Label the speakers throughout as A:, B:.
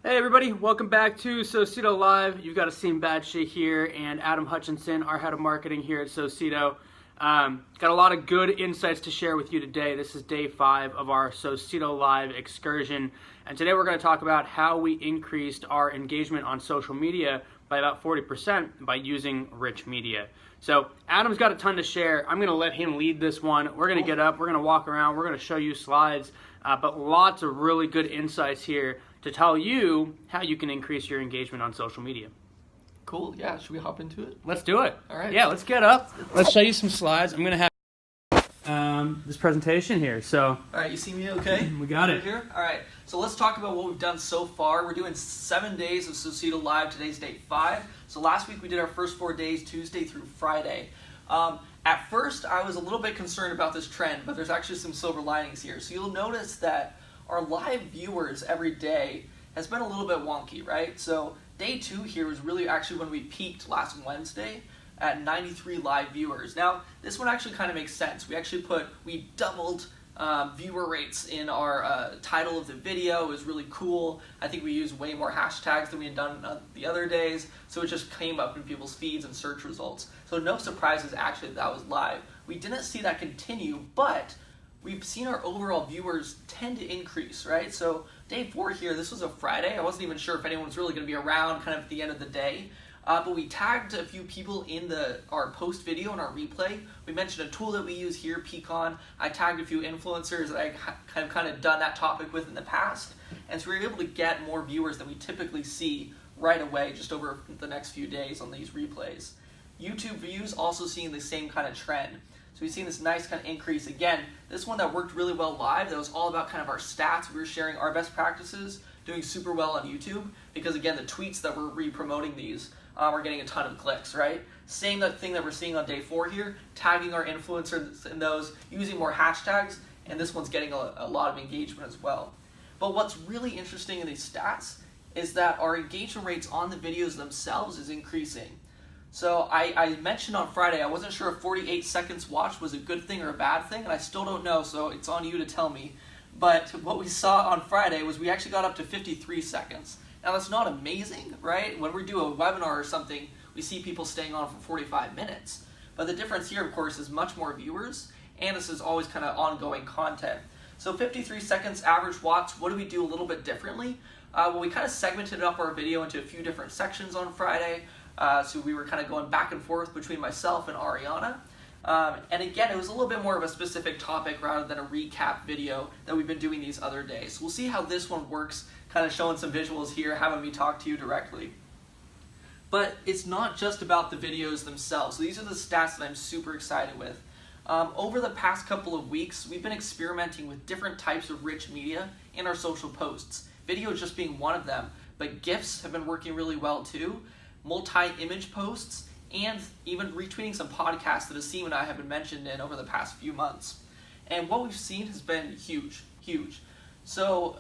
A: Hey everybody, welcome back to SocedoLive. You've got a Seen Bad Shit here, and Adam Hutchinson, our head of marketing here at Socedo. Got a lot of good insights to share with you today. This is day 5 of our SocedoLive excursion, and today we're going to talk about how we increased our engagement on social media by about 40% by using rich media. So Adam's got a ton to share. I'm going to let him lead this one. We're going to get up, we're going to walk around, we're going to show you slides, but lots of really good insights here to tell you how you can increase your engagement on social media.
B: Cool. Yeah. Should we hop into it?
A: Let's do it.
B: All right.
A: Yeah, let's get up. Let's show you some slides. I'm going to have this presentation here. So,
B: all right. You see me okay?
A: We got it.
B: Here? All right. So let's talk about what we've done so far. We're doing 7 days of SocedoLive. Today's day 5. So last week we did our first 4 days, Tuesday through Friday. At first, I was a little bit concerned about this trend, but there's actually some silver linings here. So you'll notice that our live viewers every day has been a little bit wonky, right? So day 2 here was really actually when we peaked last Wednesday at 93 live viewers. Now, this one actually kind of makes sense. We doubled viewer rates in our title of the video. It was really cool. I think we used way more hashtags than we had done the other days, so it just came up in people's feeds and search results. So no surprises actually that was live. We didn't see that continue, but we've seen our overall viewers tend to increase, right? So day 4 here, this was a Friday. I wasn't even sure if anyone was really going to be around kind of at the end of the day. But we tagged a few people in our post video and our replay. We mentioned a tool that we use here, Pecan. I tagged a few influencers that I kind of done that topic with in the past. And so we were able to get more viewers than we typically see right away just over the next few days on these replays. YouTube views also seeing the same kind of trend. So we've seen this nice kind of increase. Again, this one that worked really well live, that was all about kind of our stats. We were sharing our best practices, doing super well on YouTube, because again, the tweets that we're re-promoting these are getting a ton of clicks, right? Same thing that we're seeing on day 4 here, tagging our influencers in those, using more hashtags, and this one's getting a lot of engagement as well. But what's really interesting in these stats is that our engagement rates on the videos themselves is increasing. So I mentioned on Friday, I wasn't sure if 48 seconds watched was a good thing or a bad thing, and I still don't know, so it's on you to tell me. But what we saw on Friday was we actually got up to 53 seconds. Now that's not amazing, right? When we do a webinar or something, we see people staying on for 45 minutes. But the difference here, of course, is much more viewers, and this is always kind of ongoing content. So 53 seconds average watch, what do we do a little bit differently? Well, we kind of segmented up our video into a few different sections on Friday. So we were kind of going back and forth between myself and Ariana. And again, it was a little bit more of a specific topic rather than a recap video that we've been doing these other days. So we'll see how this one works, kind of showing some visuals here, having me talk to you directly. But it's not just about the videos themselves. So these are the stats that I'm super excited with. Over the past couple of weeks, we've been experimenting with different types of rich media in our social posts. Video just being one of them, but GIFs have been working really well too. Multi-image posts, and even retweeting some podcasts that Asim and I have been mentioned in over the past few months. And what we've seen has been huge. So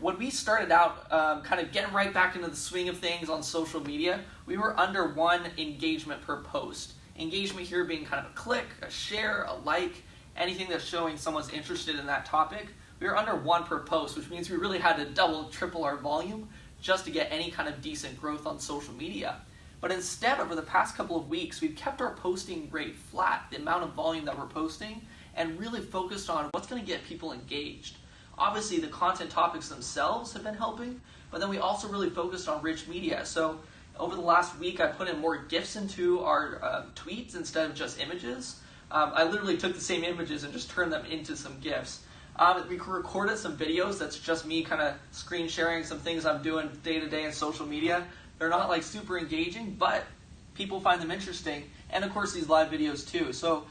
B: when we started out kind of getting right back into the swing of things on social media, we were under 1 engagement per post. Engagement here being kind of a click, a share, a like, anything that's showing someone's interested in that topic. We were under 1 per post, which means we really had to double, triple our volume just to get any kind of decent growth on social media. But instead, over the past couple of weeks, we've kept our posting rate flat, the amount of volume that we're posting, and really focused on what's going to get people engaged. Obviously, the content topics themselves have been helping, but then we also really focused on rich media. So over the last week, I put in more GIFs into our tweets instead of just images. I literally took the same images and just turned them into some GIFs. We recorded some videos that's just me kind of screen sharing some things I'm doing day to day in social media. They're not like super engaging, but people find them interesting. And of course these live videos too. So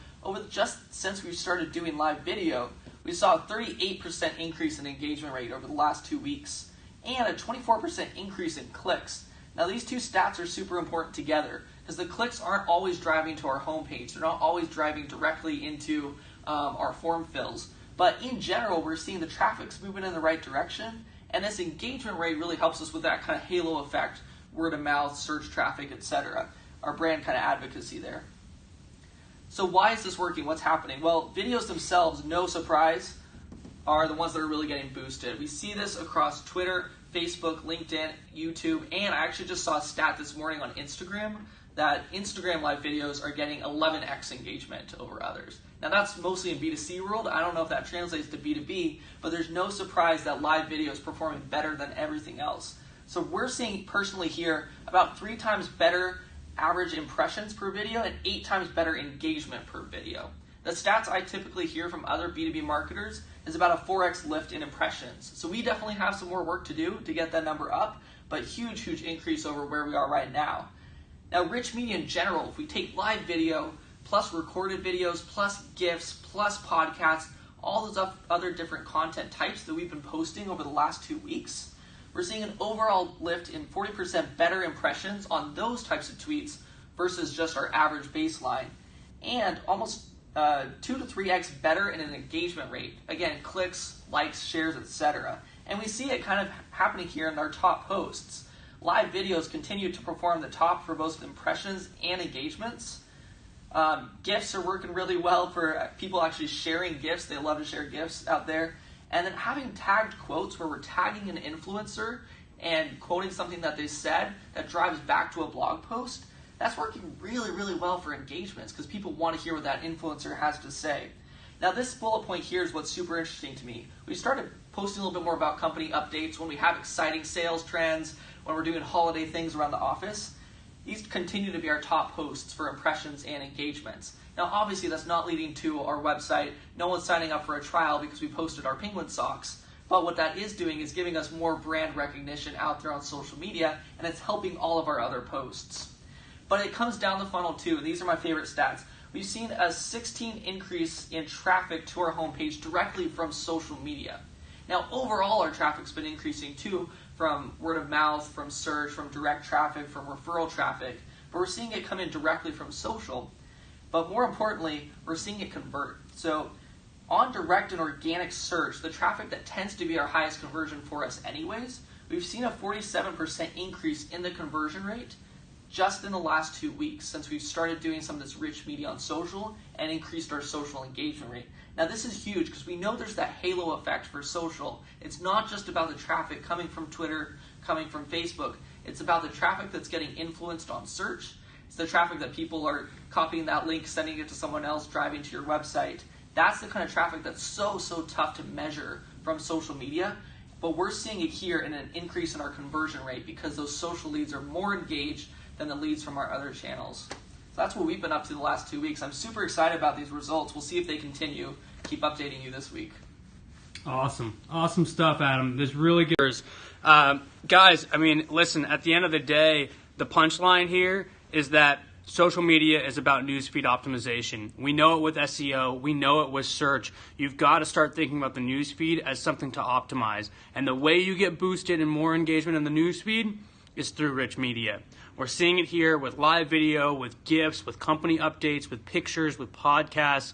B: just since we started doing live video, we saw a 38% increase in engagement rate over the last 2 weeks and a 24% increase in clicks. Now these two stats are super important together because the clicks aren't always driving to our homepage. They're not always driving directly into our form fills. But in general, we're seeing the traffic's moving in the right direction, and this engagement rate really helps us with that kind of halo effect, word of mouth, search traffic, etc. Our brand kind of advocacy there. So why is this working? What's happening? Well, videos themselves, no surprise, are the ones that are really getting boosted. We see this across Twitter, Facebook, LinkedIn, YouTube, and I actually just saw a stat this morning on Instagram that Instagram live videos are getting 11x engagement over others. Now that's mostly in B2C world. I don't know if that translates to B2B, but there's no surprise that live video is performing better than everything else. So we're seeing personally here about 3 times better average impressions per video and 8 times better engagement per video. The stats I typically hear from other B2B marketers is about a 4x lift in impressions. So we definitely have some more work to do to get that number up, but huge increase over where we are right now. Now, rich media in general, if we take live video, plus recorded videos, plus GIFs, plus podcasts, all those other different content types that we've been posting over the last 2 weeks, we're seeing an overall lift in 40% better impressions on those types of tweets versus just our average baseline, and almost 2 to 3x better in an engagement rate. Again, clicks, likes, shares, etc. And we see it kind of happening here in our top posts. Live videos continue to perform the top for both impressions and engagements. GIFs are working really well for people actually sharing GIFs. They love to share GIFs out there. And then having tagged quotes where we're tagging an influencer and quoting something that they said that drives back to a blog post, that's working really well for engagements because people want to hear what that influencer has to say. Now this bullet point here is what's super interesting to me. We started posting a little bit more about company updates when we have exciting sales trends, when we're doing holiday things around the office. These continue to be our top posts for impressions and engagements. Now obviously that's not leading to our website. No one's signing up for a trial because we posted our penguin socks. But what that is doing is giving us more brand recognition out there on social media, and it's helping all of our other posts. But it comes down the funnel too, and these are my favorite stats. We've seen a 16 increase in traffic to our homepage directly from social media. Now overall our traffic's been increasing too, from word of mouth, from search, from direct traffic, from referral traffic, but we're seeing it come in directly from social. But more importantly, we're seeing it convert. So on direct and organic search, the traffic that tends to be our highest conversion for us anyways, we've seen a 47% increase in the conversion rate just in the last 2 weeks since we've started doing some of this rich media on social and increased our social engagement rate. Now this is huge because we know there's that halo effect for social. It's not just about the traffic coming from Twitter, coming from Facebook. It's about the traffic that's getting influenced on search. It's the traffic that people are copying that link, sending it to someone else, driving to your website. That's the kind of traffic that's so tough to measure from social media. But we're seeing it here in an increase in our conversion rate because those social leads are more engaged than the leads from our other channels. So that's what we've been up to the last 2 weeks. I'm super excited about these results. We'll see if they continue. Keep updating you this week.
A: Awesome stuff, Adam. This really good. Guys, I mean, listen, at the end of the day, the punchline here is that social media is about newsfeed optimization. We know it with SEO. We know it with search. You've got to start thinking about the newsfeed as something to optimize. And the way you get boosted and more engagement in the newsfeed is through rich media. We're seeing it here with live video, with GIFs, with company updates, with pictures, with podcasts.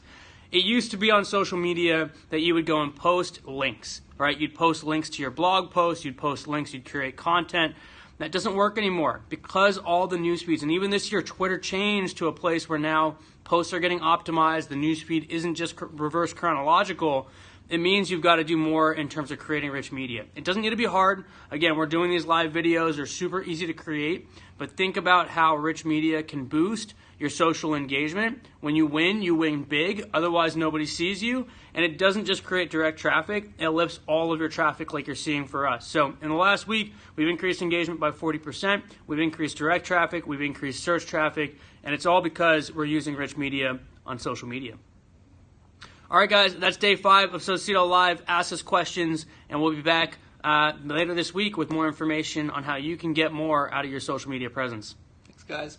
A: It used to be on social media that you would go and post links, right? You'd post links to your blog posts, you'd post links, you'd create content. That doesn't work anymore because all the news feeds, and even this year, Twitter changed to a place where now posts are getting optimized. The news feed isn't just reverse chronological. It means you've got to do more in terms of creating rich media. It doesn't need to be hard. Again, we're doing these live videos. They're super easy to create, but think about how rich media can boost your social engagement. When you win big. Otherwise, nobody sees you. And it doesn't just create direct traffic. It lifts all of your traffic like you're seeing for us. So in the last week, we've increased engagement by 40%. We've increased direct traffic. We've increased search traffic. And it's all because we're using rich media on social media. All right, guys, that's day 5 of SocedoLive. Ask us questions, and we'll be back later this week with more information on how you can get more out of your social media presence.
B: Thanks, guys.